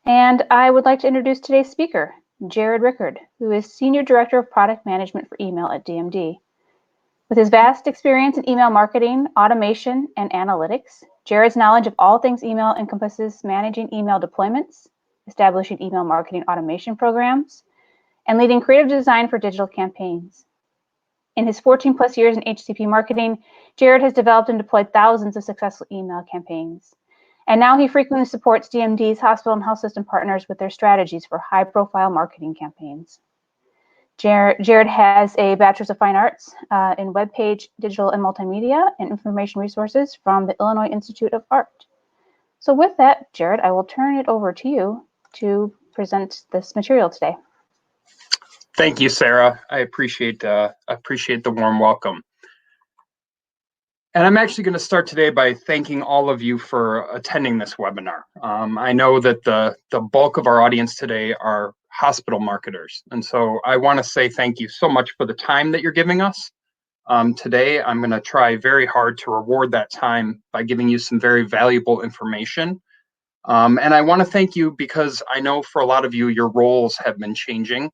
And I would like to introduce today's speaker, Jared Rickard, who is Senior Director of Product Management for Email at DMD. With his vast experience in email marketing, automation, and analytics, Jared's knowledge of all things email encompasses managing email deployments, establishing email marketing automation programs, and leading creative design for digital campaigns. In his 14 plus years in HCP marketing, Jared has developed and deployed thousands of successful email campaigns. And now he frequently supports DMD's hospital and health system partners with their strategies for high-profile marketing campaigns. Jared has a Bachelor's of Fine Arts in Web Page, Digital and Multimedia and Information Resources from the Illinois Institute of Art. So with that, Jared, I will turn it over to you to present this material today. Thank you, Sarah. I appreciate the warm welcome. And I'm actually going to start today by thanking all of you for attending this webinar. I know that the bulk of our audience today are hospital marketers. And so I want to say thank you so much for the time that you're giving us. Today, I'm going to try very hard to reward that time by giving you some very valuable information. And I want to thank you because I know for a lot of you, your roles have been changing.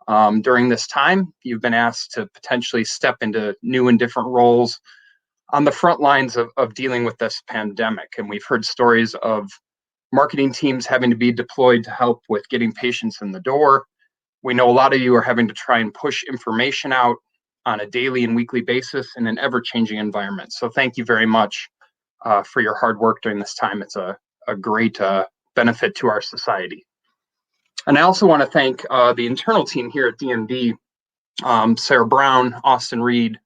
During this time, you've been asked to potentially step into new and different roles on the front lines of dealing with this pandemic. And we've heard stories of marketing teams having to be deployed to help with getting patients in the door. We know a lot of you are having to try and push information out on a daily and weekly basis in an ever-changing environment. So thank you very much for your hard work during this time. It's a great benefit to our society. And I also want to thank the internal team here at DMD, Sarah Brown, Austin Reed,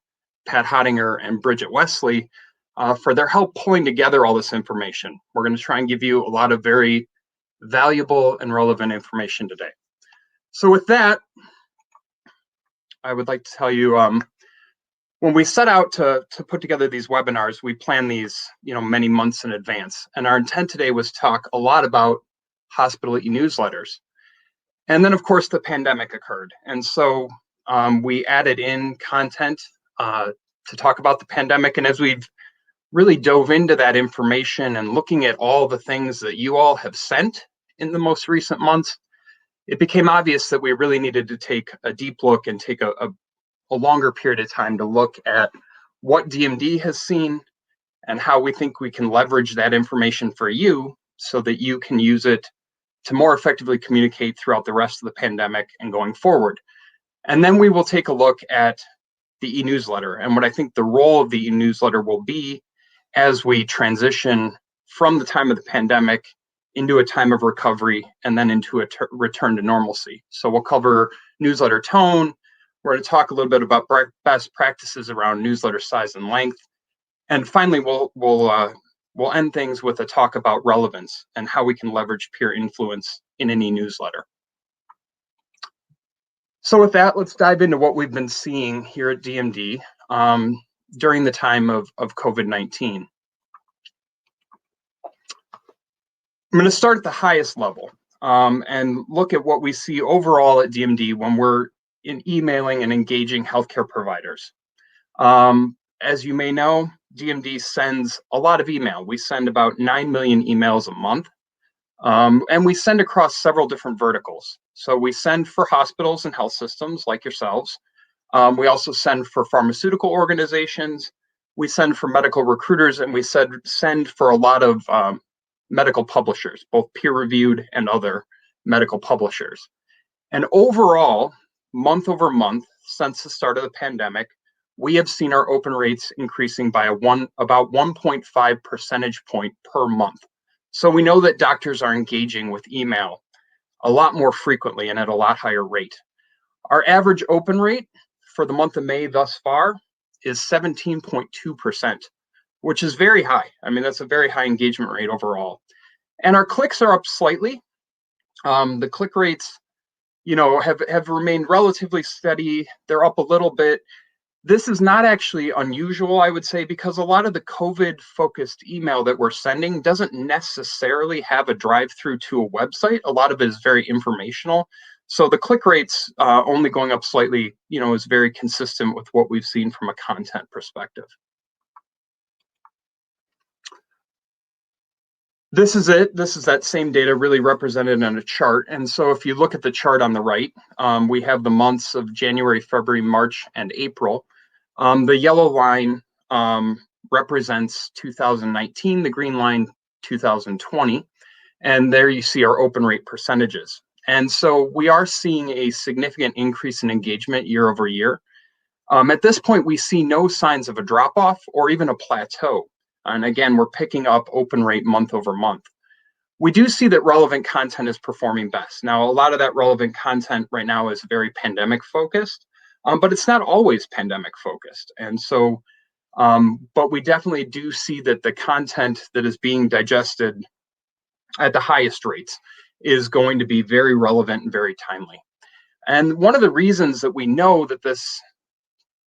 Pat Hottinger, and Bridget Wesley for their help pulling together all this information. We're going to try and give you a lot of very valuable and relevant information today. So with that, I would like to tell you, when we set out to put together these webinars, we plan these many months in advance. And our intent today was to talk a lot about hospital e-newsletters. And then, of course, the pandemic occurred. And so we added in content to talk about the pandemic. And as we've really dove into that information and looking at all the things that you all have sent in the most recent months, it became obvious that we really needed to take a deep look and take a longer period of time to look at what DMD has seen and how we think we can leverage that information for you so that you can use it to more effectively communicate throughout the rest of the pandemic and going forward. And then we will take a look at the e-newsletter and what I think the role of the e-newsletter will be as we transition from the time of the pandemic into a time of recovery and then into a return to normalcy. So we'll cover newsletter tone. We're going to talk a little bit about best practices around newsletter size and length. And finally, we'll end things with a talk about relevance and how we can leverage peer influence in an e-newsletter. So with that, let's dive into what we've been seeing here at DMD during the time of COVID-19. I'm going to start at the highest level and look at what we see overall at DMD when we're in emailing and engaging healthcare providers. As you may know, DMD sends a lot of email. We send about 9 million emails a month, and we send across several different verticals. So we send for hospitals and health systems like yourselves. We also send for pharmaceutical organizations. We send for medical recruiters, and we send for a lot of medical publishers, both peer-reviewed and other medical publishers. And overall, month over month, since the start of the pandemic, we have seen our open rates increasing by about 1.5 percentage point per month. So we know that doctors are engaging with email a lot more frequently and at a lot higher rate. Our average open rate for the month of May thus far is 17.2%, which is very high. I mean, that's a very high engagement rate overall. And our clicks are up slightly. The click rates, have remained relatively steady. They're up a little bit. This is not actually unusual, I would say, because a lot of the COVID-focused email that we're sending doesn't necessarily have a drive-through to a website. A lot of it is very informational. So the click rates only going up slightly, is very consistent with what we've seen from a content perspective. This is it. This is that same data really represented on a chart. And so if you look at the chart on the right, we have the months of January, February, March, and April. The yellow line represents 2019, the green line 2020. And there you see our open rate percentages. And so we are seeing a significant increase in engagement year over year. At this point, we see no signs of a drop off or even a plateau. And again, we're picking up open rate month over month. We do see that relevant content is performing best. Now, a lot of that relevant content right now is very pandemic focused, but it's not always pandemic focused. And so, but we definitely do see that the content that is being digested at the highest rates is going to be very relevant and very timely. And one of the reasons that we know that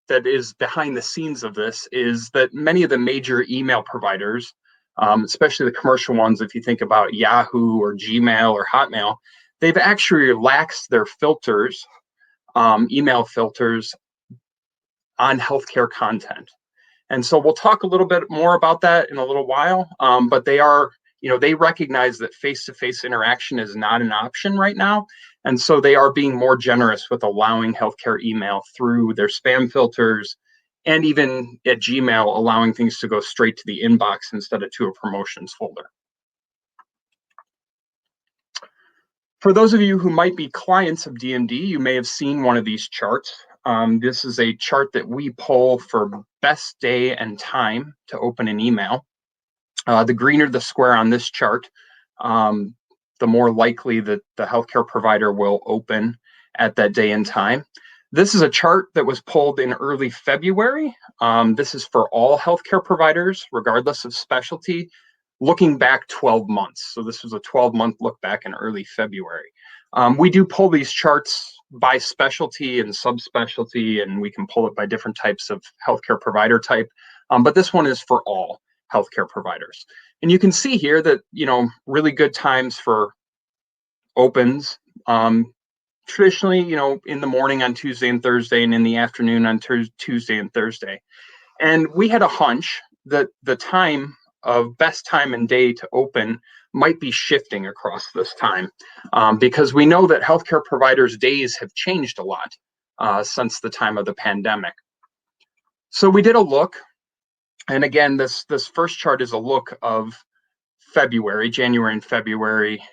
that is behind the scenes of this is that many of the major email providers, especially the commercial ones, if you think about Yahoo or Gmail or Hotmail, they've actually relaxed their filters, email filters on healthcare content. And so we'll talk a little bit more about that in a little while, but they are, they recognize that face-to-face interaction is not an option right now. And so they are being more generous with allowing healthcare email through their spam filters, and even at Gmail, allowing things to go straight to the inbox instead of to a promotions folder. For those of you who might be clients of DMD, you may have seen one of these charts. This is a chart that we pull for best day and time to open an email. The greener the square on this chart, the more likely that the healthcare provider will open at that day and time. This is a chart that was pulled in early February. This is for all healthcare providers, regardless of specialty, looking back 12 months. So this was a 12-month look back in early February. We do pull these charts by specialty and subspecialty, and we can pull it by different types of healthcare provider type. But this one is for all healthcare providers. And you can see here that, really good times for opens. Traditionally, in the morning on Tuesday and Thursday, and in the afternoon on Tuesday and Thursday. And we had a hunch that the time of best time and day to open might be shifting across this time, because we know that healthcare providers' days have changed a lot since the time of the pandemic. So we did a look. And again, this first chart is a look of February, January and February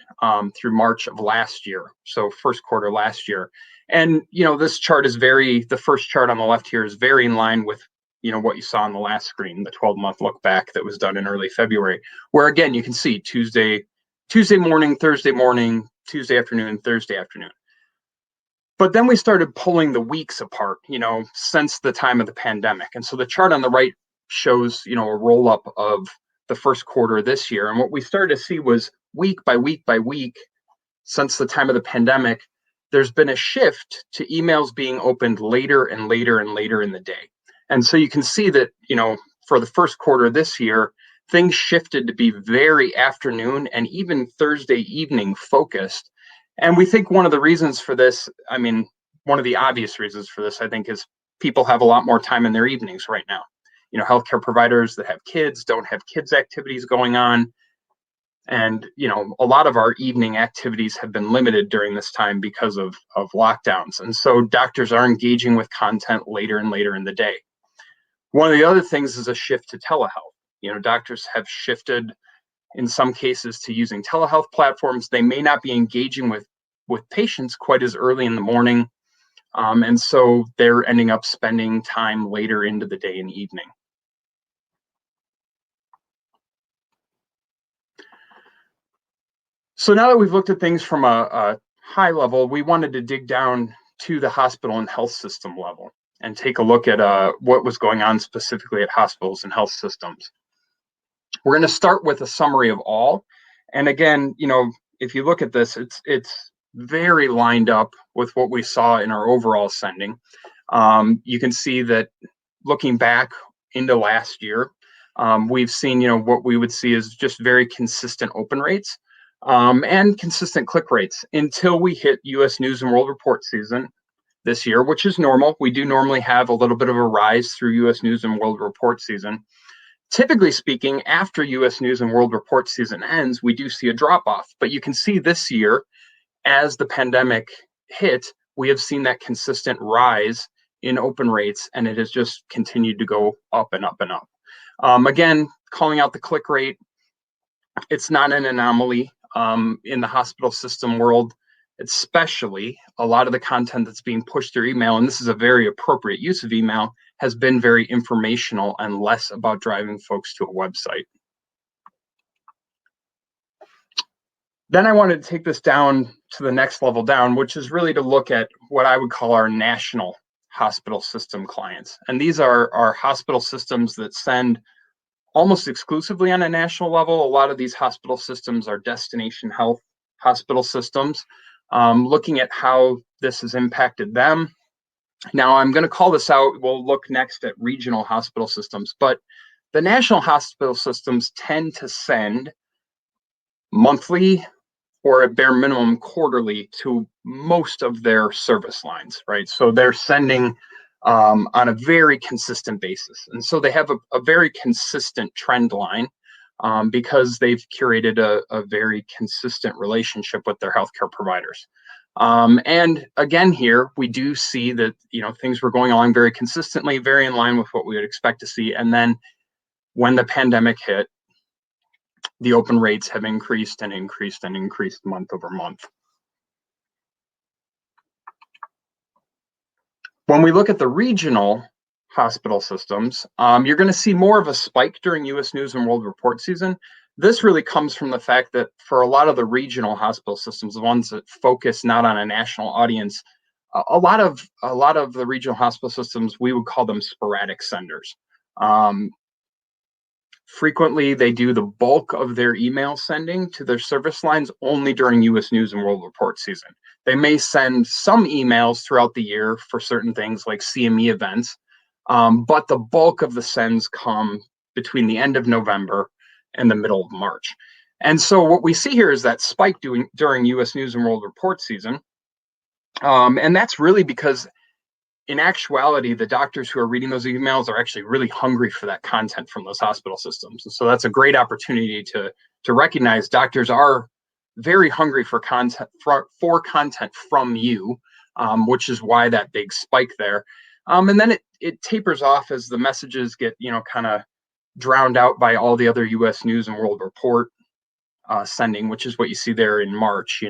through March of last year. So first quarter last year. And, this chart is the first chart on the left here is very in line with, what you saw on the last screen, the 12-month look back that was done in early February, where again, you can see Tuesday morning, Thursday morning, Tuesday afternoon, Thursday afternoon. But then we started pulling the weeks apart, since the time of the pandemic. And so the chart on the right shows, a roll up of the first quarter this year. And what we started to see was week by week by week, since the time of the pandemic, there's been a shift to emails being opened later and later and later in the day. And so you can see that, for the first quarter this year, things shifted to be very afternoon and even Thursday evening focused. And we think one of the reasons for this, one of the obvious reasons for this, I think, is people have a lot more time in their evenings right now. Healthcare providers that have kids don't have kids activities going on. And, a lot of our evening activities have been limited during this time because of lockdowns. And so doctors are engaging with content later and later in the day. One of the other things is a shift to telehealth. Doctors have shifted in some cases to using telehealth platforms. They may not be engaging with patients quite as early in the morning. And so they're ending up spending time later into the day and evening. So now that we've looked at things from a high level, we wanted to dig down to the hospital and health system level and take a look at what was going on specifically at hospitals and health systems. We're going to start with a summary of all. And again, if you look at this, it's very lined up with what we saw in our overall sending. You can see that looking back into last year, we've seen, what we would see is just very consistent open rates and consistent click rates until we hit US News and World Report season this year, which is normal. We do normally have a little bit of a rise through US News and World Report season. Typically speaking, after U.S. News and World Report season ends, we do see a drop-off. But you can see this year, as the pandemic hit, we have seen that consistent rise in open rates, and it has just continued to go up and up and up. Again, calling out the click rate, it's not an anomaly in the hospital system world, especially a lot of the content that's being pushed through email, and this is a very appropriate use of email, has been very informational and less about driving folks to a website. Then I wanted to take this down to the next level down, which is really to look at what I would call our national hospital system clients. And these are our hospital systems that send almost exclusively on a national level. A lot of these hospital systems are destination health hospital systems. Looking at how this has impacted them. Now, I'm going to call this out. We'll look next at regional hospital systems, but the national hospital systems tend to send monthly or at bare minimum quarterly to most of their service lines, right? So they're sending on a very consistent basis. And so they have a very consistent trend line because they've curated a very consistent relationship with their healthcare providers. And again, here we do see that things were going along very consistently, very in line with what we would expect to see. And then when the pandemic hit, the open rates have increased and increased and increased month over month. When we look at the regional hospital systems, you're going to see more of a spike during U.S. News and World Report season. This really comes from the fact that for a lot of the regional hospital systems, the ones that focus not on a national audience, a lot of the regional hospital systems, we would call them sporadic senders. Frequently, they do the bulk of their email sending to their service lines only during U.S. News and World Report season. They may send some emails throughout the year for certain things like CME events, but the bulk of the sends come between the end of November and the middle of March. And so what we see here is that spike during U.S. News and World Report season. And that's really because in actuality, the doctors who are reading those emails are actually really hungry for that content from those hospital systems. And so that's a great opportunity to recognize doctors are very hungry for content from you, which is why that big spike there. And then it tapers off as the messages get kind of drowned out by all the other U.S. News and World Report sending, which is what you see there in March.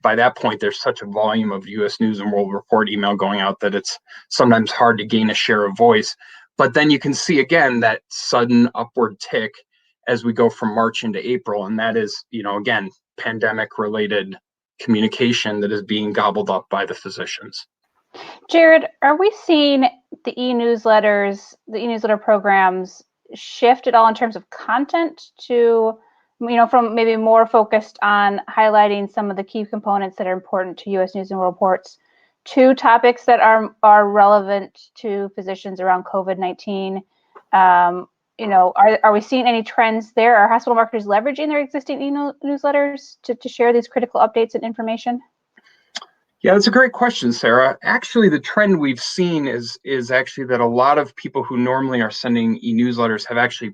By that point, there's such a volume of U.S. News and World Report email going out that it's sometimes hard to gain a share of voice. But then you can see again that sudden upward tick as we go from March into April, and that is, again, pandemic-related communication that is being gobbled up by the physicians. Jared, are we seeing the e-newsletters, the e-newsletter programs shift at all in terms of content to from maybe more focused on highlighting some of the key components that are important to U.S. News and World Reports to topics that are relevant to physicians around COVID-19? Are we seeing any trends there? Are hospital marketers leveraging their existing e-newsletters to share these critical updates and information? Yeah, that's a great question, Sarah. Actually, the trend we've seen is actually that a lot of people who normally are sending e-newsletters have actually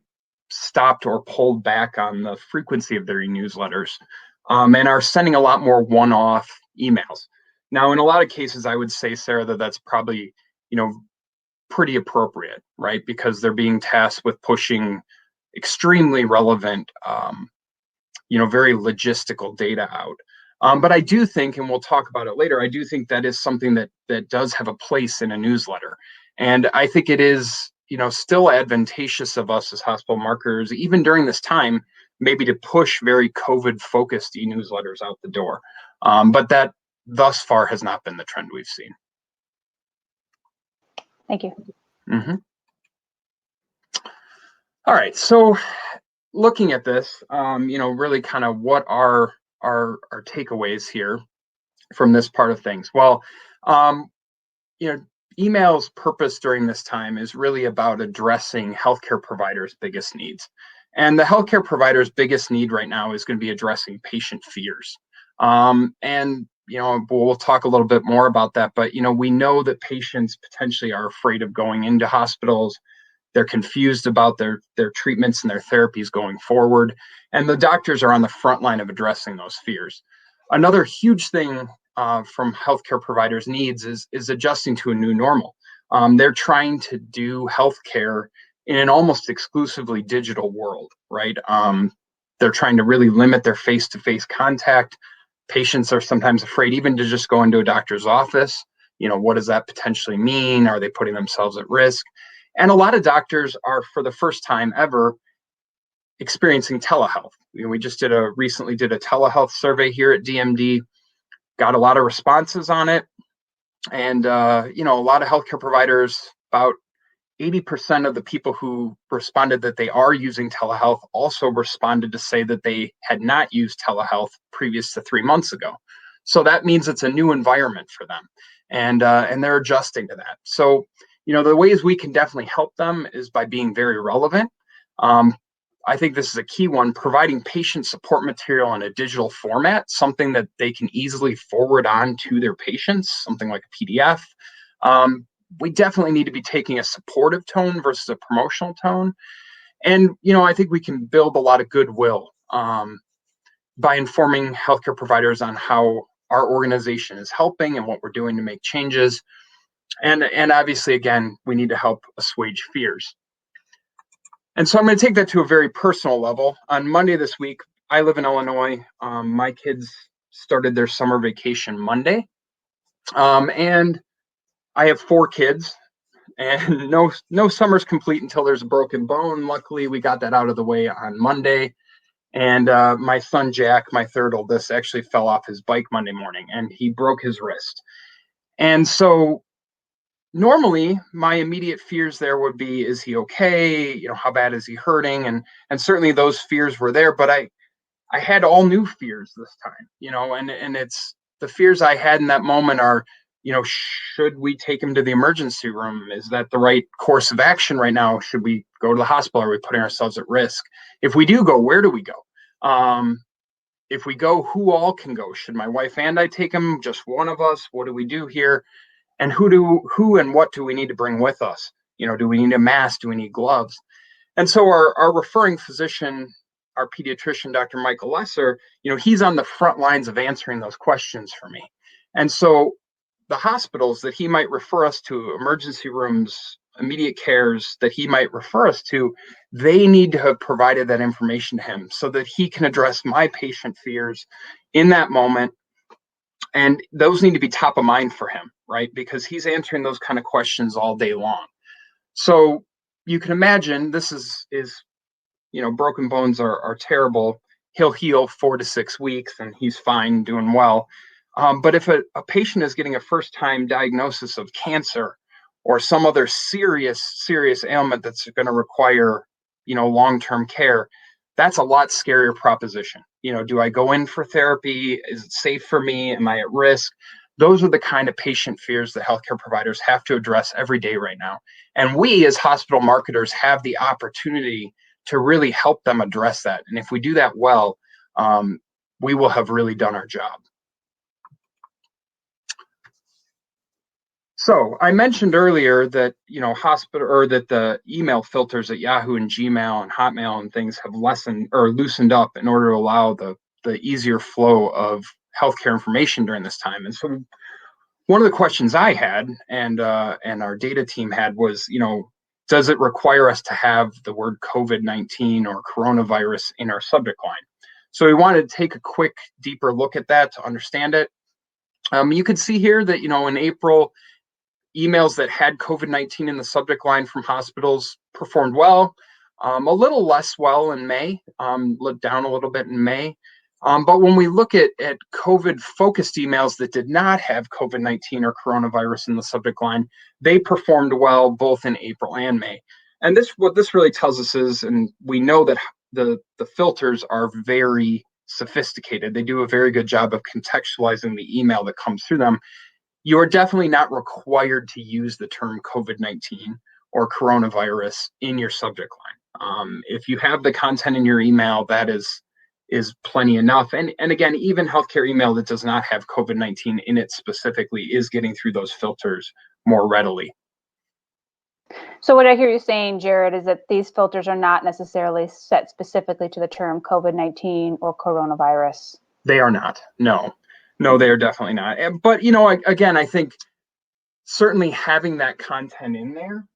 stopped or pulled back on the frequency of their e-newsletters and are sending a lot more one-off emails. Now, in a lot of cases, I would say, Sarah, that's probably, pretty appropriate, right? Because they're being tasked with pushing extremely relevant, very logistical data out. But I do think, and we'll talk about it later, I do think that is something that does have a place in a newsletter. And I think it is, still advantageous of us as hospital marketers, even during this time, maybe to push very COVID-focused e-newsletters out the door. But that thus far has not been the trend we've seen. Thank you. Mm-hmm. All right, so looking at this, really kind of what are our takeaways here from this part of things? Well, email's purpose during this time is really about addressing healthcare providers' biggest needs. And the healthcare provider's biggest need right now is going to be addressing patient fears. And we'll talk a little bit more about that, but we know that patients potentially are afraid of going into hospitals. They're confused about their treatments and their therapies going forward. And the doctors are on the front line of addressing those fears. Another huge thing from healthcare providers' needs is adjusting to a new normal. They're trying to do healthcare in an almost exclusively digital world, right? They're trying to really limit their face-to-face contact. Patients are sometimes afraid even to just go into a doctor's office. What does that potentially mean? Are they putting themselves at risk? And a lot of doctors are, for the first time ever, experiencing telehealth. We just recently did a telehealth survey here at DMD, got a lot of responses on it. And, a lot of healthcare providers, about 80% of the people who responded that they are using telehealth also responded to say that they had not used telehealth previous to 3 months ago. So that means it's a new environment for them, and they're adjusting to that. So, the ways we can definitely help them is by being very relevant. I think this is a key one, providing patient support material in a digital format, something that they can easily forward on to their patients, something like a PDF. We definitely need to be taking a supportive tone versus a promotional tone. And, I think we can build a lot of goodwill by informing healthcare providers on how our organization is helping and what we're doing to make changes. And obviously, again, we need to help assuage fears. And so I'm going to take that to a very personal level. On Monday this week, I live in Illinois. My kids started their summer vacation Monday. And I have 4 kids, and no summer's complete until there's a broken bone. Luckily, we got that out of the way on Monday. And my son, Jack, my 3rd oldest, actually fell off his bike Monday morning, and he broke his wrist. And so normally my immediate fears there would be, is he okay? How bad is he hurting? And certainly those fears were there, but I had all new fears this time, and it's the fears I had in that moment are, should we take him to the emergency room? Is that the right course of action right now? Should we go to the hospital? Are we putting ourselves at risk? If we do go, where do we go? If we go, who all can go? Should my wife and I take him? Just one of us? What do we do here? And who and what do we need to bring with us? Do we need a mask? Do we need gloves? And so our referring physician, our pediatrician, Dr. Michael Lesser, he's on the front lines of answering those questions for me. And so the hospitals that he might refer us to, emergency rooms, immediate cares that he might refer us to, they need to have provided that information to him so that he can address my patient fears in that moment. And those need to be top of mind for him, right? Because he's answering those kind of questions all day long. So you can imagine this is broken bones are terrible. He'll heal 4 to 6 weeks and he's fine, doing well. But if a patient is getting a first-time diagnosis of cancer or some other serious ailment that's going to require, long-term care, that's a lot scarier proposition. Do I go in for therapy? Is it safe for me? Am I at risk? Those are the kind of patient fears that healthcare providers have to address every day right now. And we as hospital marketers have the opportunity to really help them address that. And if we do that well, we will have really done our job. So I mentioned earlier that, that the email filters at Yahoo and Gmail and Hotmail and things have loosened up in order to allow the easier flow of healthcare information during this time. And so one of the questions I had and our data team had was, does it require us to have the word COVID-19 or coronavirus in our subject line? So we wanted to take a quick, deeper look at that to understand it. You can see here that, in April, emails that had COVID-19 in the subject line from hospitals performed well, a little less well in May, down a little bit in May. But when we look at COVID-focused emails that did not have COVID-19 or coronavirus in the subject line, they performed well both in April and May. And what this really tells us is, and we know that the filters are very sophisticated. They do a very good job of contextualizing the email that comes through them. You are definitely not required to use the term COVID-19 or coronavirus in your subject line. If you have the content in your email, that is plenty enough. And again, even healthcare email that does not have COVID-19 in it specifically is getting through those filters more readily. So what I hear you saying, Jared, is that these filters are not necessarily set specifically to the term COVID-19 or coronavirus. They are not. No, they are definitely not. But, again, I think certainly having that content in there,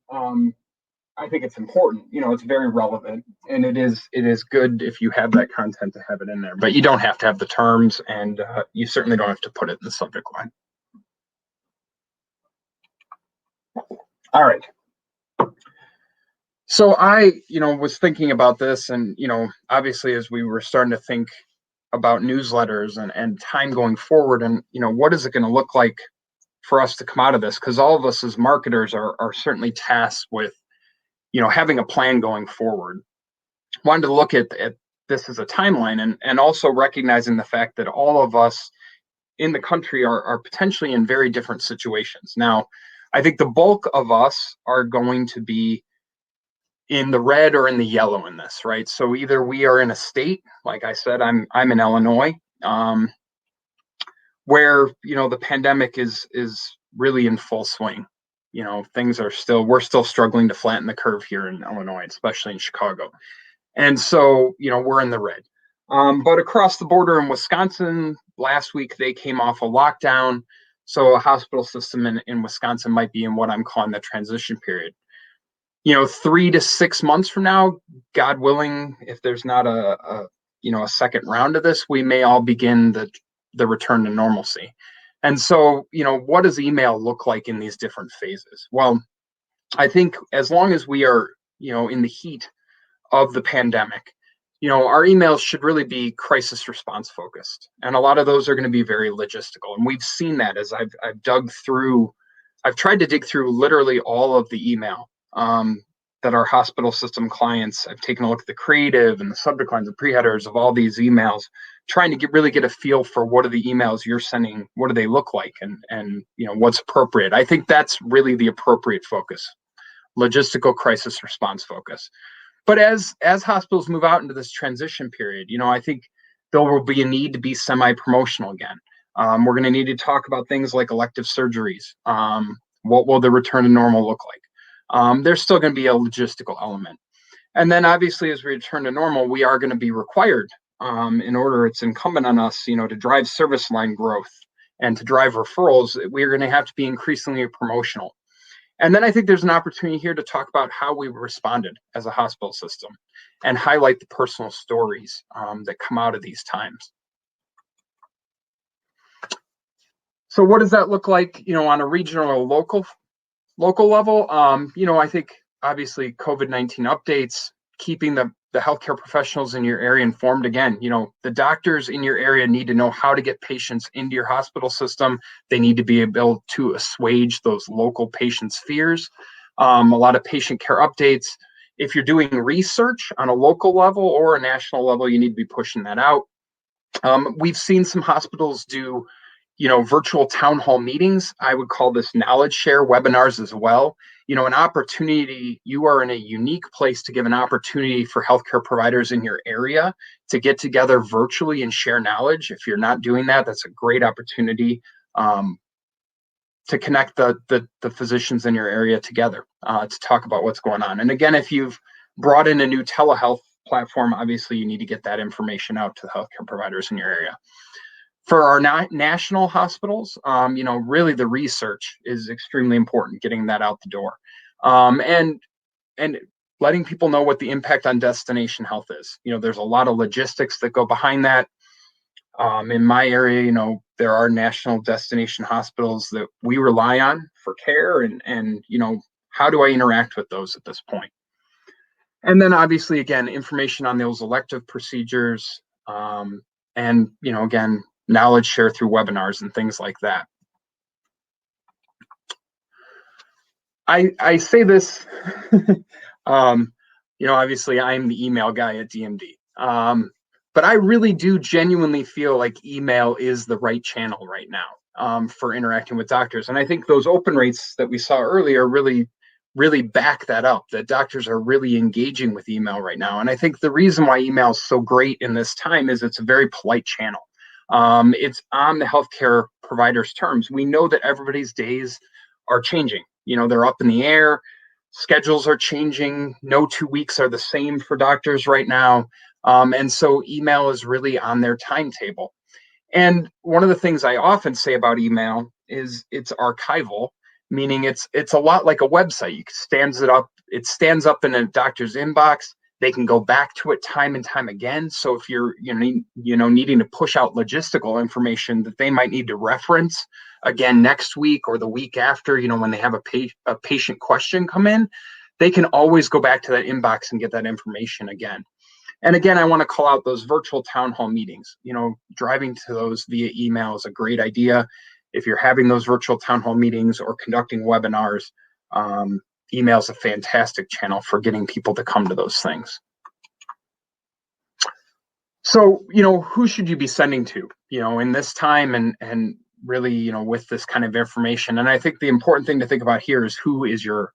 I think it's important. It's very relevant, and it is good if you have that content to have it in there. But you don't have to have the terms, and you certainly don't have to put it in the subject line. All right. So I, was thinking about this, and obviously as we were starting to think about newsletters and time going forward, and what is it going to look like for us to come out of this? Because all of us as marketers are certainly tasked with having a plan going forward. Wanted to look at this as a timeline, and also recognizing the fact that all of us in the country are potentially in very different situations. Now, I think the bulk of us are going to be in the red or in the yellow in this, right? So either we are in a state, like I said, I'm in Illinois, where the pandemic is really in full swing. We're still struggling to flatten the curve here in Illinois, especially in Chicago. And so, we're in the red. But across the border in Wisconsin, last week they came off a lockdown. So a hospital system in Wisconsin might be in what I'm calling the transition period. 3 to 6 months from now, God willing, if there's not a second round of this, we may all begin the return to normalcy. And so, what does email look like in these different phases? Well, I think as long as we are, in the heat of the pandemic, our emails should really be crisis response focused. And a lot of those are going to be very logistical. And we've seen that as I've tried to dig through literally all of the email that our hospital system clients. I've taken a look at the creative and the subject lines and pre-headers of all these emails, trying to really get a feel for what are the emails you're sending, what do they look like, and what's appropriate. I think that's really the appropriate focus, logistical crisis response focus. But as hospitals move out into this transition period, I think there will be a need to be semi-promotional again. We're going to need to talk about things like elective surgeries. What will the return to normal look like? There's still going to be a logistical element. And then obviously as we return to normal, we are going to be required it's incumbent on us, to drive service line growth and to drive referrals. We're going to have to be increasingly promotional. And then I think there's an opportunity here to talk about how we responded as a hospital system and highlight the personal stories that come out of these times. So what does that look like, on a regional or local level? I think obviously COVID-19 updates, keeping the healthcare professionals in your area informed. Again, the doctors in your area need to know how to get patients into your hospital system. They need to be able to assuage those local patients' fears. A lot of patient care updates. If you're doing research on a local level or a national level, you need to be pushing that out. We've seen some hospitals do virtual town hall meetings. I would call this knowledge share webinars as well. An opportunity, you are in a unique place to give an opportunity for healthcare providers in your area to get together virtually and share knowledge. If you're not doing that, that's a great opportunity to connect the physicians in your area together to talk about what's going on. And again, if you've brought in a new telehealth platform, obviously you need to get that information out to the healthcare providers in your area. For our national hospitals, really the research is extremely important, getting that out the door, and letting people know what the impact on destination health is. There's a lot of logistics that go behind that. In my area, there are national destination hospitals that we rely on for care, and how do I interact with those at this point? And then obviously, again, information on those elective procedures, and again, knowledge share through webinars and things like that. I say this, obviously I'm the email guy at DMD, but I really do genuinely feel like email is the right channel right now for interacting with doctors. And I think those open rates that we saw earlier really back that up, that doctors are really engaging with email right now. And I think the reason why email is so great in this time is it's a very polite channel. It's on the healthcare provider's terms. We know that everybody's days are changing. They're up in the air. Schedules are changing. No 2 weeks are the same for doctors right now. And so email is really on their timetable. And one of the things I often say about email is it's archival, meaning it's a lot like a website. It stands up in a doctor's inbox. They can go back to it time and time again. So if you're needing to push out logistical information that they might need to reference again next week or the week after, when they have a patient question come in, they can always go back to that inbox and get that information again. And again, I want to call out those virtual town hall meetings. Driving to those via email is a great idea. If you're having those virtual town hall meetings or conducting webinars, email is a fantastic channel for getting people to come to those things. So, who should you be sending to, in this time and really, with this kind of information? And I think the important thing to think about here is who is your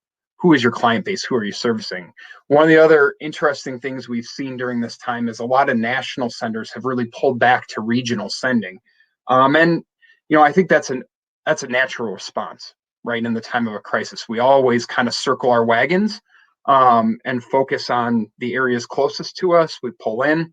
client base? Who are you servicing? One of the other interesting things we've seen during this time is a lot of national senders have really pulled back to regional sending. And I think that's a natural response, right? In the time of a crisis, we always kind of circle our wagons and focus on the areas closest to us. We pull in.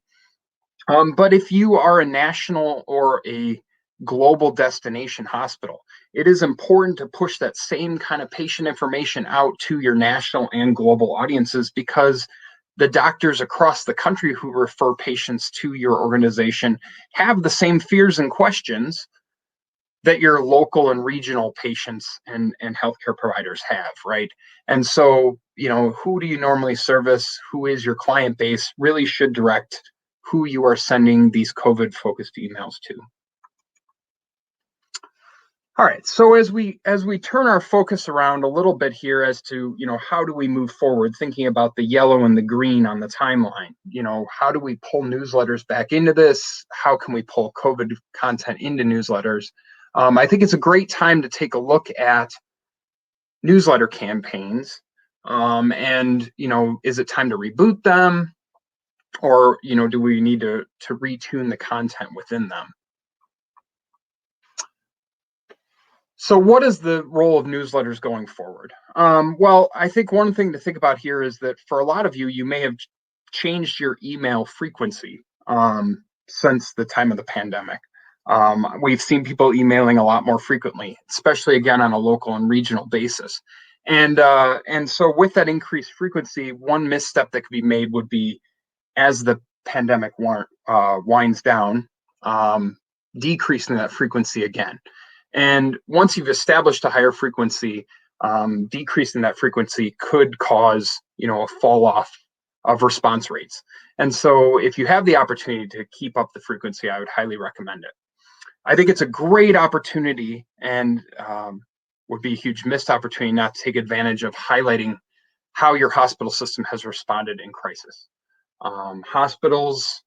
But if you are a national or a global destination hospital, it is important to push that same kind of patient information out to your national and global audiences, because the doctors across the country who refer patients to your organization have the same fears and questions that your local and regional patients and healthcare providers have, right? And so, who do you normally service? Who is your client base? Really should direct who you are sending these COVID-focused emails to. All right, so as we turn our focus around a little bit here as to, how do we move forward, thinking about the yellow and the green on the timeline, how do we pull newsletters back into this? How can we pull COVID content into newsletters? I think it's a great time to take a look at newsletter campaigns. And, is it time to reboot them? Or, do we need to retune the content within them? So what is the role of newsletters going forward? Well, I think one thing to think about here is that for a lot of you, you may have changed your email frequency since the time of the pandemic. We've seen people emailing a lot more frequently, especially again on a local and regional basis. And so with that increased frequency, one misstep that could be made would be, as the pandemic winds down, decreasing that frequency again. And once you've established a higher frequency, decreasing that frequency could cause, a fall off of response rates. And so if you have the opportunity to keep up the frequency, I would highly recommend it. I think it's a great opportunity and would be a huge missed opportunity not to take advantage of highlighting how your hospital system has responded in crisis. Hospitals,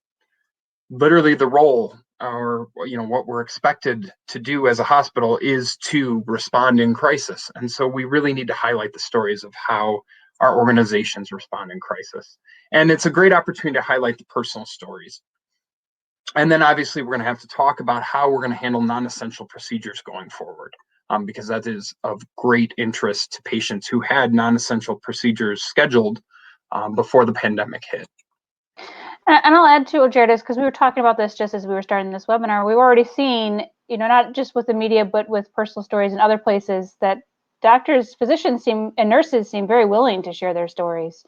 literally the role, or what we're expected to do as a hospital is to respond in crisis. And so we really need to highlight the stories of how our organizations respond in crisis. And it's a great opportunity to highlight the personal stories. And then obviously we're going to have to talk about how we're going to handle non-essential procedures going forward, because that is of great interest to patients who had non-essential procedures scheduled before the pandemic hit. And I'll add to what Jared is, because we were talking about this just as we were starting this webinar. We've already seen, not just with the media, but with personal stories and other places, that doctors, physicians and nurses seem very willing to share their stories,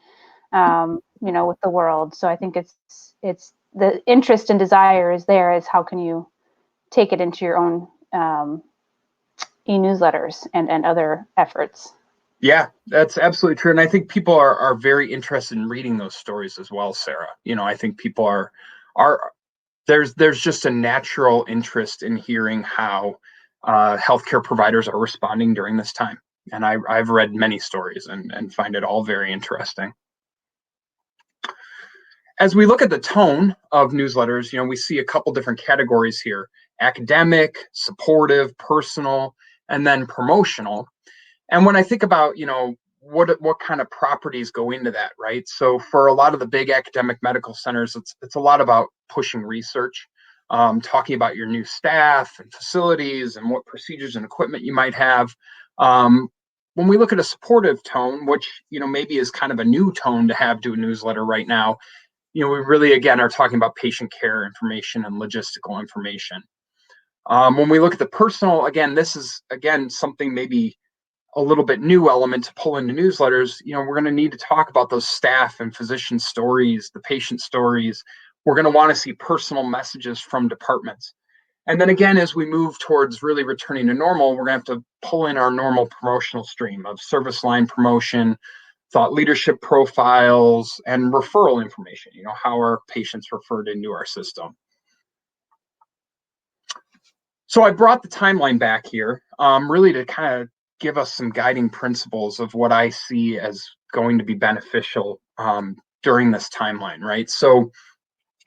with the world. So I think it's the interest and desire is there. Is how can you take it into your own e-newsletters and other efforts. Yeah, that's absolutely true. And I think people are very interested in reading those stories as well, Sarah. I think people are there's just a natural interest in hearing how healthcare providers are responding during this time. And I've read many stories and find it all very interesting. As we look at the tone of newsletters, we see a couple different categories here: academic, supportive, personal, and then promotional. And when I think about, what kind of properties go into that, right? So for a lot of the big academic medical centers, it's a lot about pushing research, talking about your new staff and facilities and what procedures and equipment you might have. when we look at a supportive tone, which, maybe is kind of a new tone to have to a newsletter right now, we really, again, are talking about patient care information and logistical information. When we look at the personal, again, this is, again, something maybe a little bit new element to pull into newsletters. We're going to need to talk about those staff and physician stories, the patient stories. We're going to want to see personal messages from departments. And then again, as we move towards really returning to normal, we're going to have to pull in our normal promotional stream of service line promotion, thought leadership profiles, and referral information. How are patients referred into our system? So I brought the timeline back here, really to kind of give us some guiding principles of what I see as going to be beneficial during this timeline, right? So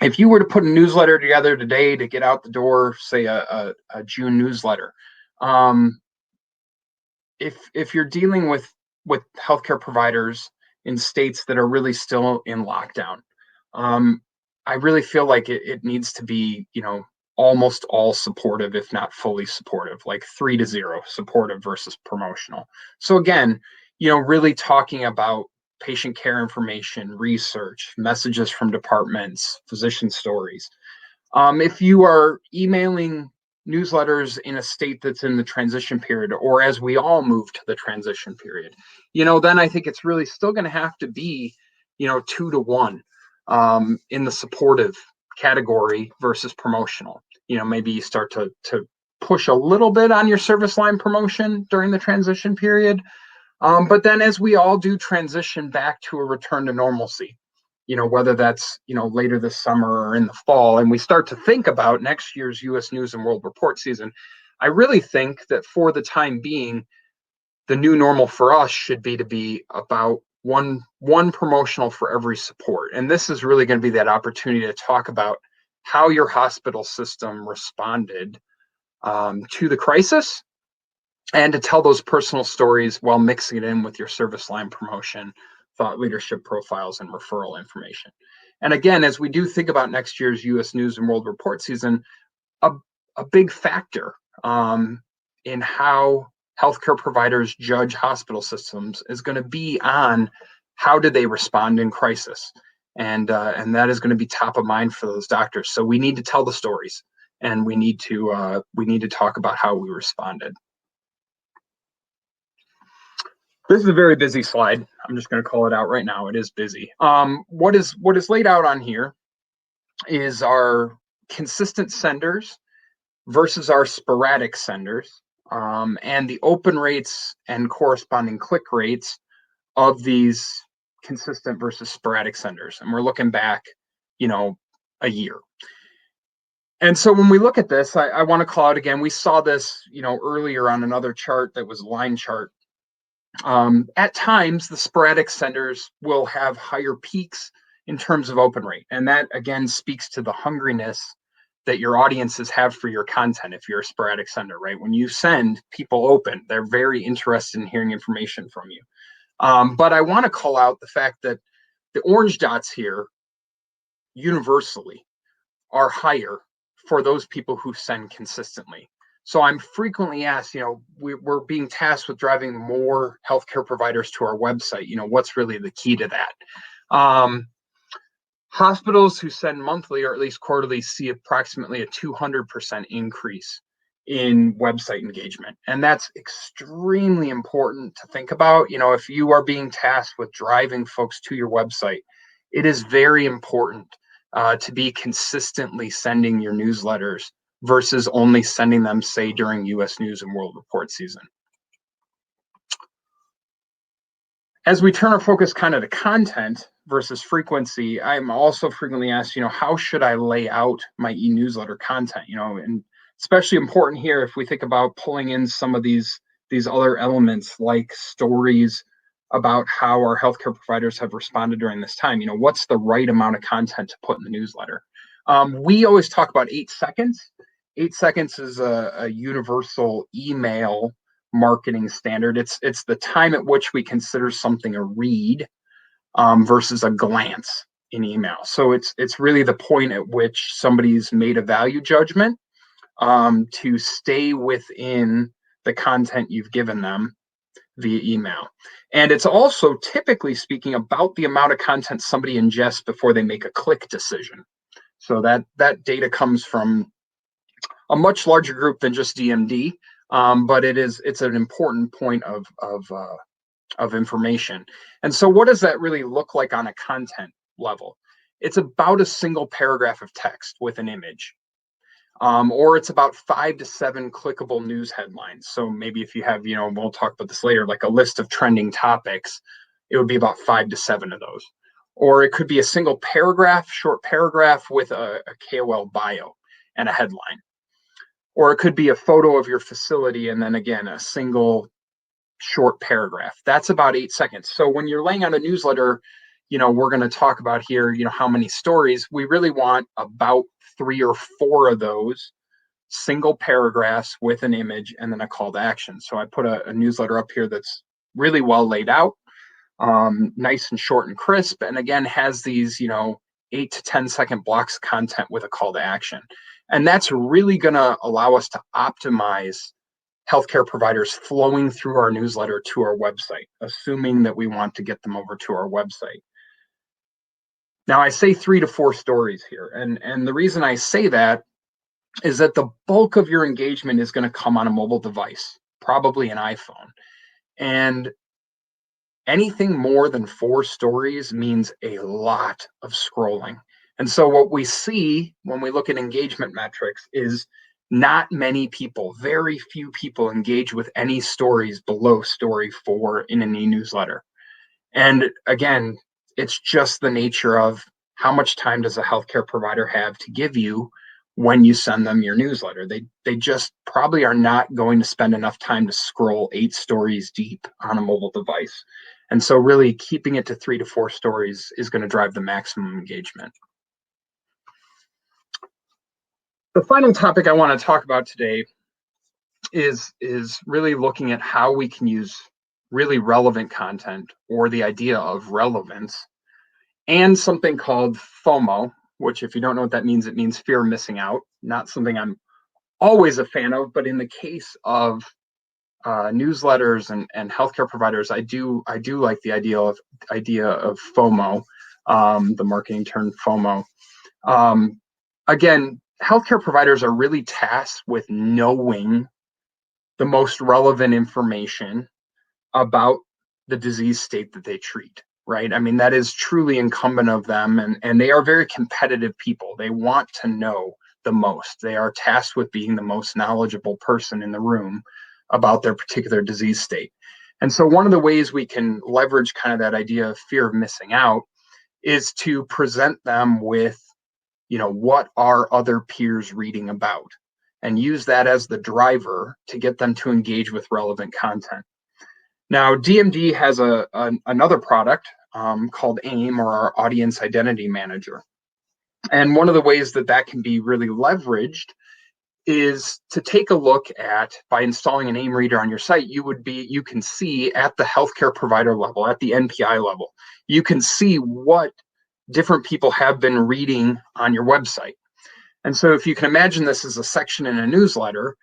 if you were to put a newsletter together today to get out the door, say a June newsletter, if you're dealing with healthcare providers in states that are really still in lockdown, I really feel like it needs to be, almost all supportive, if not fully supportive, like 3-0 supportive versus promotional. So again, really talking about patient care information, research, messages from departments, physician stories. If you are emailing newsletters in a state that's in the transition period, or as we all move to the transition period, then I think it's really still going to have to be, 2-1 in the supportive category versus promotional. Maybe you start to push a little bit on your service line promotion during the transition period. But then as we all do transition back to a return to normalcy, whether that's, later this summer or in the fall, and we start to think about next year's U.S. News and World Report season, I really think that for the time being, the new normal for us should be to be about one promotional for every support. And this is really going to be that opportunity to talk about how your hospital system responded to the crisis, and to tell those personal stories while mixing it in with your service line promotion, thought leadership profiles, and referral information. And again, as we do think about next year's U.S. News and World Report season, a big factor in how healthcare providers judge hospital systems is going to be on how do they respond in crisis. And that is going to be top of mind for those doctors. So we need to tell the stories, and we need to talk about how we responded. This is a very busy slide. I'm just going to call it out right now. It is busy. What is laid out on here is our consistent senders versus our sporadic senders, and the open rates and corresponding click rates of these consistent versus sporadic senders. And we're looking back, a year. And so when we look at this, I want to call out again, we saw this, earlier on another chart that was a line chart. At times, the sporadic senders will have higher peaks in terms of open rate. And that, again, speaks to the hungriness that your audiences have for your content if you're a sporadic sender, right? When you send, people open. They're very interested in hearing information from you. But I want to call out the fact that the orange dots here universally are higher for those people who send consistently. So I'm frequently asked, we're being tasked with driving more healthcare providers to our website. What's really the key to that? Hospitals who send monthly or at least quarterly see approximately a 200% increase in website engagement. And that's extremely important to think about. If you are being tasked with driving folks to your website, it is very important to be consistently sending your newsletters versus only sending them, say, during U.S. News and World Report season. As we turn our focus kind of to content versus frequency, I'm also frequently asked, how should I lay out my e-newsletter content? And especially important here if we think about pulling in some of these other elements like stories about how our healthcare providers have responded during this time. What's the right amount of content to put in the newsletter? We always talk about 8 seconds. 8 seconds is a universal email marketing standard. It's the time at which we consider something a read versus a glance in email. So it's really the point at which somebody's made a value judgment to stay within the content you've given them via email. And it's also, typically speaking, about the amount of content somebody ingests before they make a click decision. So that data comes from a much larger group than just DMD, but it's an important point of information. And so what does that really look like on a content level? It's about a single paragraph of text with an image. Or it's about 5 to 7 clickable news headlines. So maybe if you have, we'll talk about this later, like a list of trending topics, it would be about 5 to 7 of those. Or it could be a single paragraph, short paragraph with a KOL bio and a headline. Or it could be a photo of your facility and then again, a single short paragraph. That's about 8 seconds. So when you're laying out a newsletter, we're going to talk about here, how many stories. We really want about 3 or 4 of those single paragraphs with an image and then a call to action. So I put a newsletter up here that's really well laid out, nice and short and crisp, and again has these 8 to 10 second blocks of content with a call to action. And that's really going to allow us to optimize healthcare providers flowing through our newsletter to our website, assuming that we want to get them over to our website. Now, I say 3 to 4 stories here, and the reason I say that is that the bulk of your engagement is going to come on a mobile device, probably an iPhone. And anything more than 4 stories means a lot of scrolling. And so what we see when we look at engagement metrics is not many people, very few people engage with any stories below story 4 in an e-newsletter. And again, it's just the nature of how much time does a healthcare provider have to give you when you send them your newsletter. They just probably are not going to spend enough time to scroll 8 stories deep on a mobile device. And so really keeping it to 3 to 4 stories is going to drive the maximum engagement. The final topic I want to talk about today is really looking at how we can use really relevant content, or the idea of relevance, and something called FOMO, which, if you don't know what that means, it means fear of missing out. Not something I'm always a fan of, but in the case of newsletters and healthcare providers, I do like the idea of FOMO, the marketing term FOMO. Again, healthcare providers are really tasked with knowing the most relevant information about the disease state that they treat, right? I mean, that is truly incumbent of them, and they are very competitive people. They want to know the most. They are tasked with being the most knowledgeable person in the room about their particular disease state. And so one of the ways we can leverage kind of that idea of fear of missing out is to present them with, what are other peers reading about, and use that as the driver to get them to engage with relevant content. Now, DMD has another product called AIM, or our Audience Identity Manager. And one of the ways that can be really leveraged is to take a look at, by installing an AIM reader on your site, you can see at the healthcare provider level, at the NPI level, you can see what different people have been reading on your website. And so if you can imagine this as a section in a newsletter,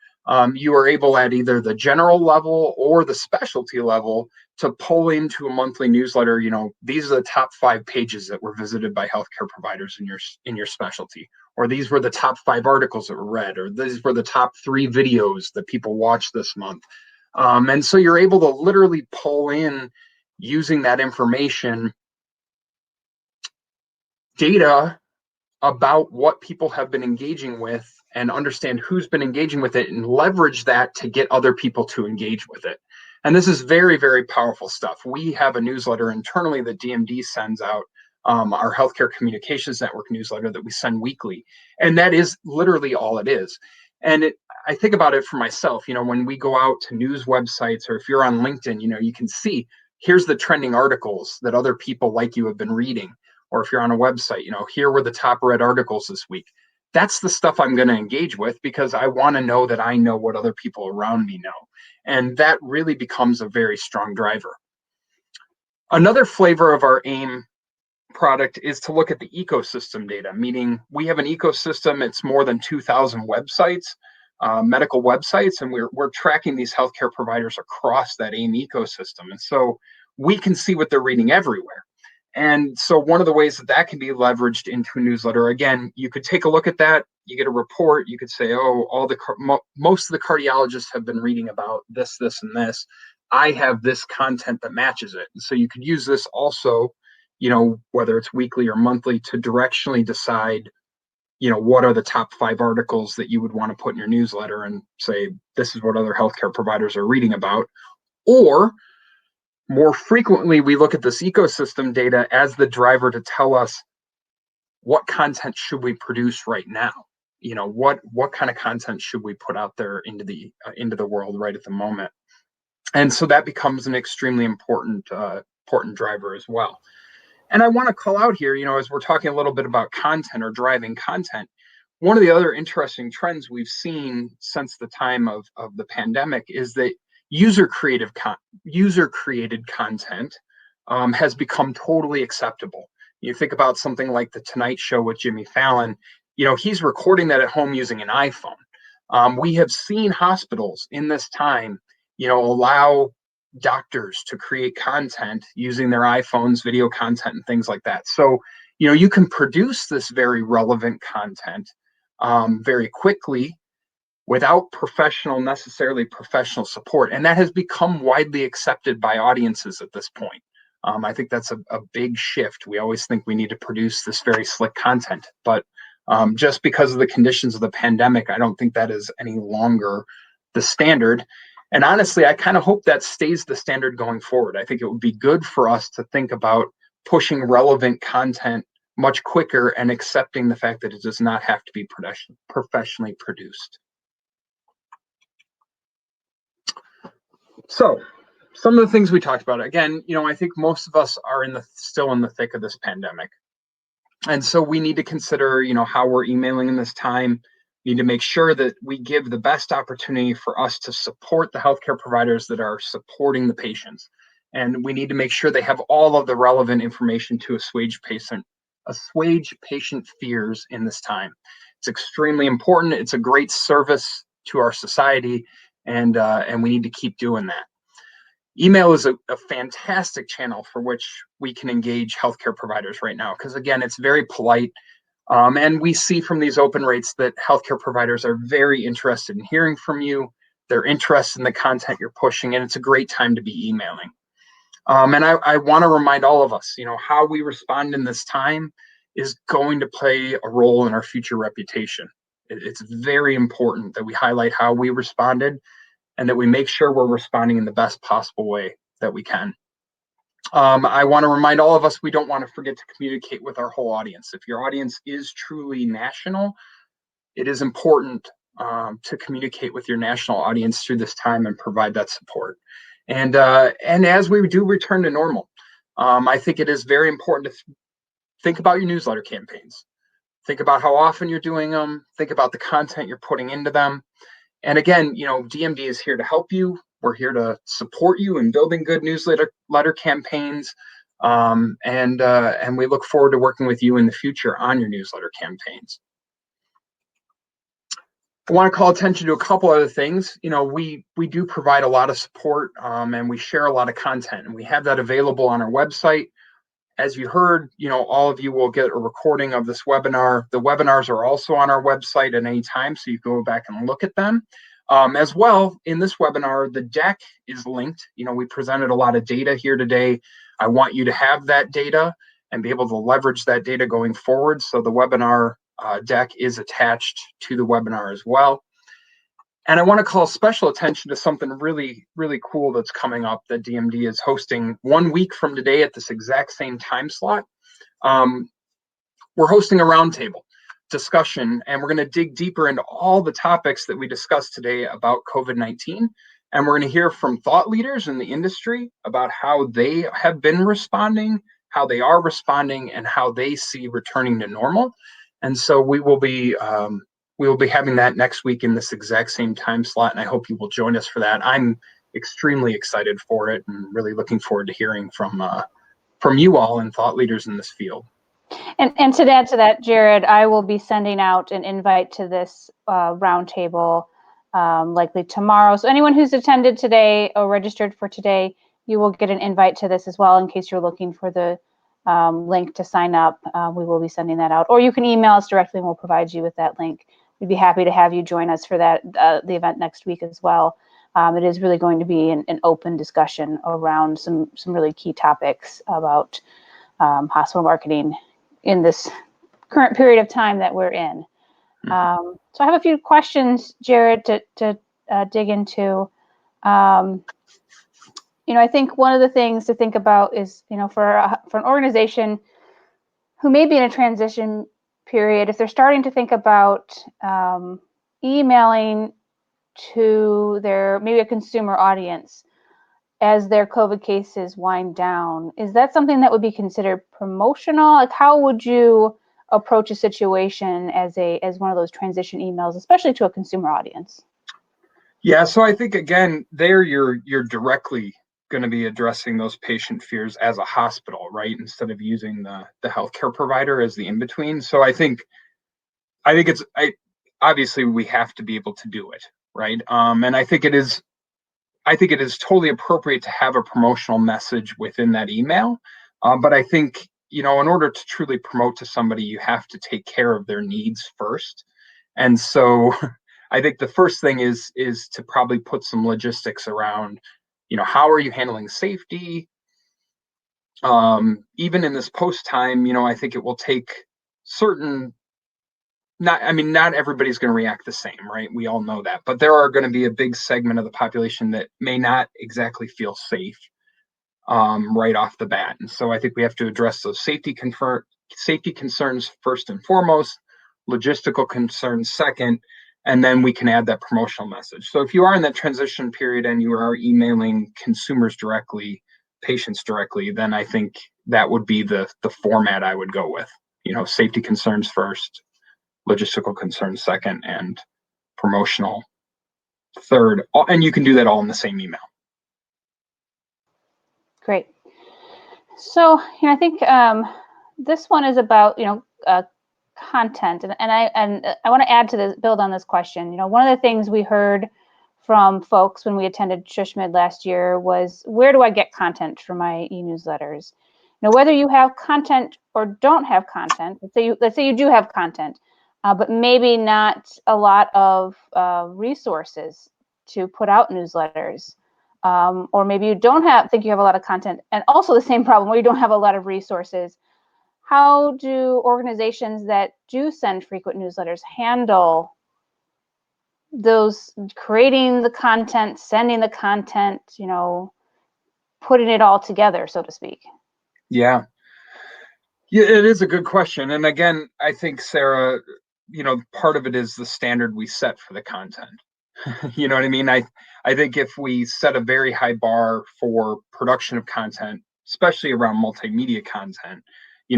you are able at either the general level or the specialty level to pull into a monthly newsletter. These are the top 5 pages that were visited by healthcare providers in your specialty, or these were the top 5 articles that were read, or these were the top 3 videos that people watched this month. And so you're able to literally pull in, using that information, data about what people have been engaging with, and understand who's been engaging with it, and leverage that to get other people to engage with it. And this is very, very powerful stuff. We have a newsletter internally that DMD sends out, our Healthcare Communications Network newsletter that we send weekly. And that is literally all it is. And I think about it for myself, when we go out to news websites, or if you're on LinkedIn, you can see, here's the trending articles that other people like you have been reading. Or if you're on a website, here were the top read articles this week. That's the stuff I'm going to engage with, because I want to know that I know what other people around me know. And that really becomes a very strong driver. Another flavor of our AIM product is to look at the ecosystem data, meaning we have an ecosystem. It's more than 2,000 websites. medical websites, and we're tracking these healthcare providers across that AIM ecosystem. And so we can see what they're reading everywhere. And so one of the ways that that can be leveraged into a newsletter, again, you could take a look at that. You get a report. You could say, oh, most of the cardiologists have been reading about this, this, and this. I have this content that matches it. And so you could use this also, whether it's weekly or monthly, to directionally decide, what are the top 5 articles that you would want to put in your newsletter and say, this is what other healthcare providers are reading about. Or more frequently, we look at this ecosystem data as the driver to tell us what content should we produce right now. What kind of content should we put out there into the world right at the moment. And so that becomes an extremely important driver as well. And I want to call out here, as we're talking a little bit about content or driving content, one of the other interesting trends we've seen since the time of the pandemic is that user-created content has become totally acceptable. You think about something like The Tonight Show with Jimmy Fallon, he's recording that at home using an iPhone. We have seen hospitals in this time, allow doctors to create content using their iPhones, video content, and things like that. So, you can produce this very relevant content very quickly without necessarily professional support. And that has become widely accepted by audiences at this point. I think that's a big shift. We always think we need to produce this very slick content, but just because of the conditions of the pandemic, I don't think that is any longer the standard. And honestly, I kind of hope that stays the standard going forward. I think it would be good for us to think about pushing relevant content much quicker and accepting the fact that it does not have to be professionally produced. So some of the things we talked about, again, I think most of us are still in the thick of this pandemic. And so we need to consider, how we're emailing in this time. We need to make sure that we give the best opportunity for us to support the healthcare providers that are supporting the patients. And we need to make sure they have all of the relevant information to assuage patient fears in this time. It's extremely important. It's a great service to our society, and we need to keep doing that. Email is a fantastic channel for which we can engage healthcare providers right now, because again, it's very polite. And we see from these open rates that healthcare providers are very interested in hearing from you. They're interested in the content you're pushing, and it's a great time to be emailing. And I want to remind all of us, how we respond in this time is going to play a role in our future reputation. It's very important that we highlight how we responded and that we make sure we're responding in the best possible way that we can. I want to remind all of us, we don't want to forget to communicate with our whole audience. If your audience is truly national, it is important to communicate with your national audience through this time and provide that support. And as we do return to normal, I think it is very important to think about your newsletter campaigns. Think about how often you're doing them. Think about the content you're putting into them. And again, DMD is here to help you. We're here to support you in building good newsletter campaigns. And we look forward to working with you in the future on your newsletter campaigns. I want to call attention to a couple other things. We do provide a lot of support and we share a lot of content, and we have that available on our website. As you heard, all of you will get a recording of this webinar. The webinars are also on our website at any time, so you can go back and look at them. As well, in this webinar, the deck is linked. We presented a lot of data here today. I want you to have that data and be able to leverage that data going forward. So the webinar deck is attached to the webinar as well. And I want to call special attention to something really, really cool that's coming up that DMD is hosting 1 week from today at this exact same time slot. We're hosting a roundtable discussion, and we're going to dig deeper into all the topics that we discussed today about COVID-19. And we're going to hear from thought leaders in the industry about how they have been responding, how they are responding, and how they see returning to normal. And so we will be having that next week in this exact same time slot, and I hope you will join us for that. I'm extremely excited for it and really looking forward to hearing from you all and thought leaders in this field. And to add to that, Jared, I will be sending out an invite to this roundtable likely tomorrow. So anyone who's attended today or registered for today, you will get an invite to this as well in case you're looking for the link to sign up. We will be sending that out, or you can email us directly and we'll provide you with that link. We'd be happy to have you join us for that the event next week as well. It is really going to be an open discussion around some really key topics about hospital marketing in this current period of time that we're in. So I have a few questions, Jared, to dig into. I think one of the things to think about is, for an organization who may be in a transition period, if they're starting to think about emailing to maybe a consumer audience as their COVID cases wind down, is that something that would be considered promotional? Like, how would you approach a situation as one of those transition emails, especially to a consumer audience? Yeah, so I think again, there you're directly going to be addressing those patient fears as a hospital, right? Instead of using the healthcare provider as the in-between. So I think obviously we have to be able to do it, right? And I think it is totally appropriate to have a promotional message within that email. But I think, in order to truly promote to somebody, you have to take care of their needs first. And so I think the first thing is to probably put some logistics around, how are you handling safety? Even in this post time, I think it will take not everybody's going to react the same, right? We all know that, but there are going to be a big segment of the population that may not exactly feel safe right off the bat. And so I think we have to address those safety concerns first and foremost, logistical concerns second, and then we can add that promotional message. So if you are in that transition period and you are emailing consumers directly, patients directly, then I think that would be the format I would go with. Safety concerns first, logistical concerns second, and promotional third. And you can do that all in the same email. Great. So, I think this one is about, content. And I want to add to this, build on this question. One of the things we heard from folks when we attended SHSMD last year was, where do I get content for my e-newsletters? Whether you have content or don't have content, let's say you do have content, but maybe not a lot of resources to put out newsletters. Or maybe you think you have a lot of content, and also the same problem where you don't have a lot of resources. How do organizations that do send frequent newsletters handle those, creating the content, sending the content, putting it all together, so to speak? Yeah, it is a good question. And again, I think, Sarah, part of it is the standard we set for the content. You know what I mean? I think if we set a very high bar for production of content, especially around multimedia content,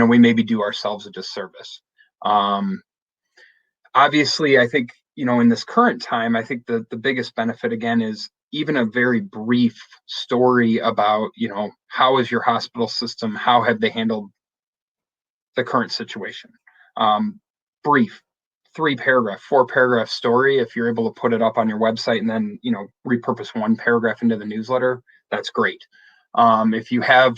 we maybe do ourselves a disservice. Obviously, I think, in this current time, I think the biggest benefit, again, is even a very brief story about, how is your hospital system? How have they handled the current situation? Brief, 3-paragraph, 4-paragraph story. If you're able to put it up on your website and then, repurpose 1 paragraph into the newsletter, that's great. If you have,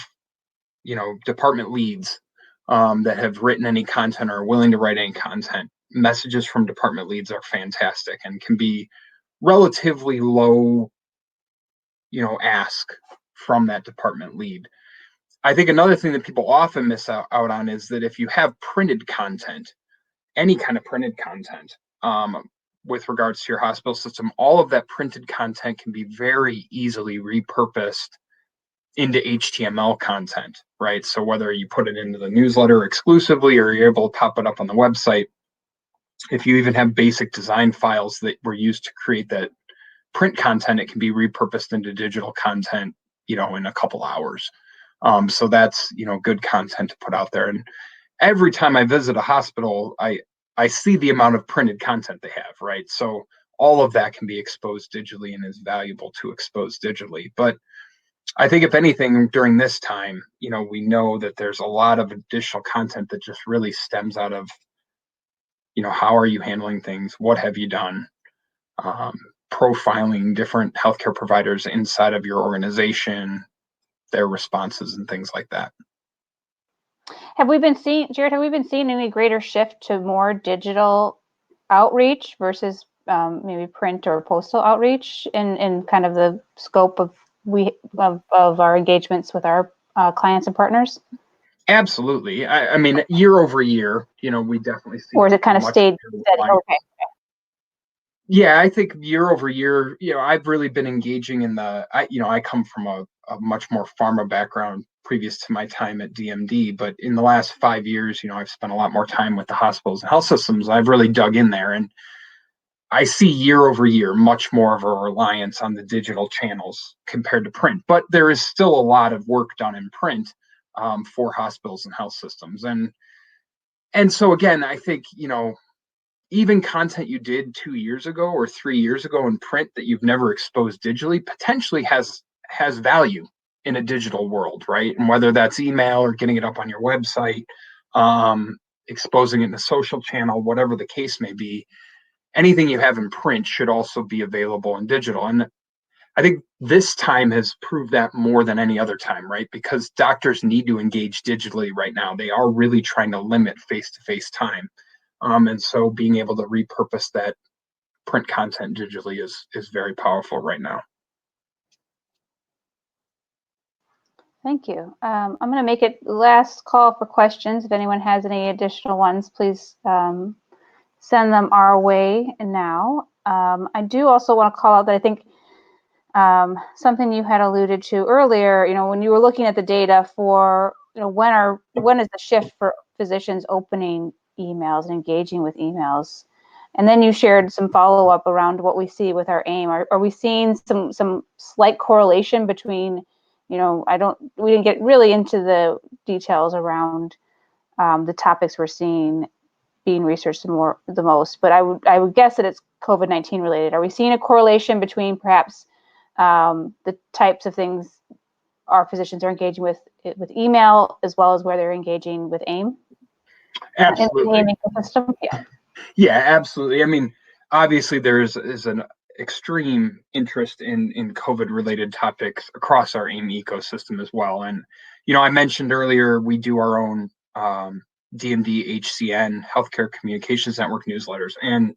department leads that have written any content or are willing to write any content, messages from department leads are fantastic and can be relatively low, ask from that department lead. I think another thing that people often miss out on is that if you have printed content, any kind of printed content, with regards to your hospital system, all of that printed content can be very easily repurposed into HTML content, right? So whether you put it into the newsletter exclusively or you're able to pop it up on the website, if you even have basic design files that were used to create that print content, it can be repurposed into digital content, in a couple hours. So that's, good content to put out there. And every time I visit a hospital, I see the amount of printed content they have, right? So all of that can be exposed digitally and is valuable to expose digitally. But I think if anything, during this time, we know that there's a lot of additional content that just really stems out of, how are you handling things? What have you done? profiling different healthcare providers inside of your organization, their responses and things like that. Have we been seeing, Jared, any greater shift to more digital outreach versus maybe print or postal outreach in kind of the scope of our engagements with our clients and partners? Absolutely. I mean, year over year, we definitely see. Or is it kind of stayed steady? Okay. Yeah, I think year over year, I've really been engaging in I come from a much more pharma background previous to my time at DMD, but in the last 5 years, I've spent a lot more time with the hospitals and health systems. I've really dug in there, and I see year over year much more of a reliance on the digital channels compared to print. But there is still a lot of work done in print for hospitals and health systems, and so again, I think even content you did 2 years ago or 3 years ago in print that you've never exposed digitally potentially has value in a digital world, right? And whether that's email or getting it up on your website, exposing it in a social channel, whatever the case may be, anything you have in print should also be available in digital. And I think this time has proved that more than any other time, right? Because doctors need to engage digitally right now. They are really trying to limit face-to-face time. And so being able to repurpose that print content digitally is very powerful right now. Thank you. I'm going to make it last call for questions. If anyone has any additional ones, please send them our way now. I do also want to call out that I think something you had alluded to earlier, when you were looking at the data for, when is the shift for physicians opening emails and engaging with emails? And then you shared some follow-up around what we see with our AIM. Are we seeing some slight correlation between, we didn't get really into the details around the topics we're seeing being researched the most, but I would guess that it's COVID-19 related. Are we seeing a correlation between perhaps the types of things our physicians are engaging with email as well as where they're engaging with AIM? Absolutely. In the AIM ecosystem? Yeah. Yeah, absolutely. I mean, obviously there is an extreme interest in COVID-related topics across our AIM ecosystem as well. And, I mentioned earlier, we do our own DMD HCN Healthcare Communications Network newsletters. And,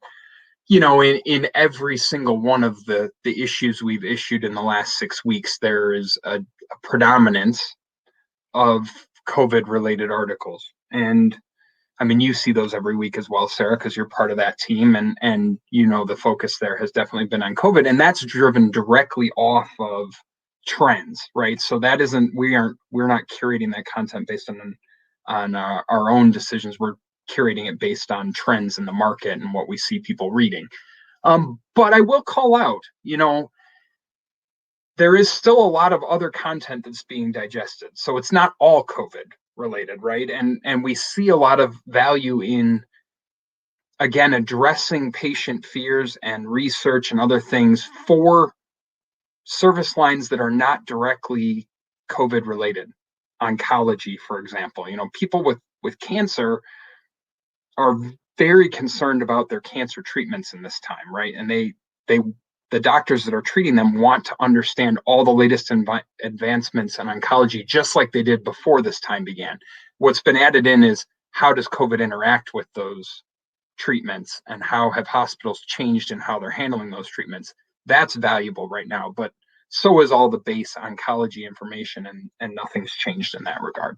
in every single one of the issues we've issued in the last 6 weeks, there is a predominance of COVID-related articles. And I mean, you see those every week as well, Sarah, because you're part of that team, and the focus there has definitely been on COVID, and that's driven directly off of trends, right? So that isn't we're not curating that content based on our own decisions. We're curating it based on trends in the market and what we see people reading. But I will call out, there is still a lot of other content that's being digested, so it's not all COVID related, right? And we see a lot of value in, again, addressing patient fears and research and other things for service lines that are not directly COVID related. Oncology, for example, people with cancer are very concerned about their cancer treatments in this time, right? And the doctors that are treating them want to understand all the latest advancements in oncology, just like they did before this time began. What's been added in is, how does COVID interact with those treatments, and how have hospitals changed in how they're handling those treatments? That's valuable right now, but so is all the base oncology information, and nothing's changed in that regard.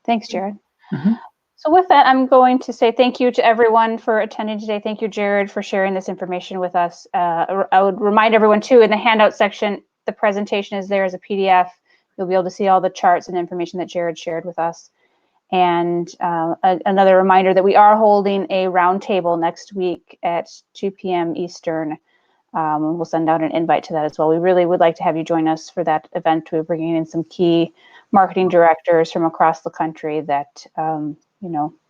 Thanks, Jared. Mm-hmm. So with that, I'm going to say thank you to everyone for attending today. Thank you, Jared, for sharing this information with us. I would remind everyone, too, in the handout section, the presentation is there as a PDF. You'll be able to see all the charts and information that Jared shared with us. And another reminder that we are holding a roundtable next week at 2 p.m. Eastern. We'll send out an invite to that as well. We really would like to have you join us for that event. We're bringing in some key marketing directors from across the country that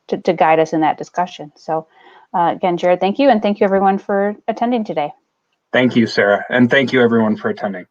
to guide us in that discussion. So again, Jared, thank you. And thank you everyone for attending today. Thank you, Sarah. And thank you everyone for attending.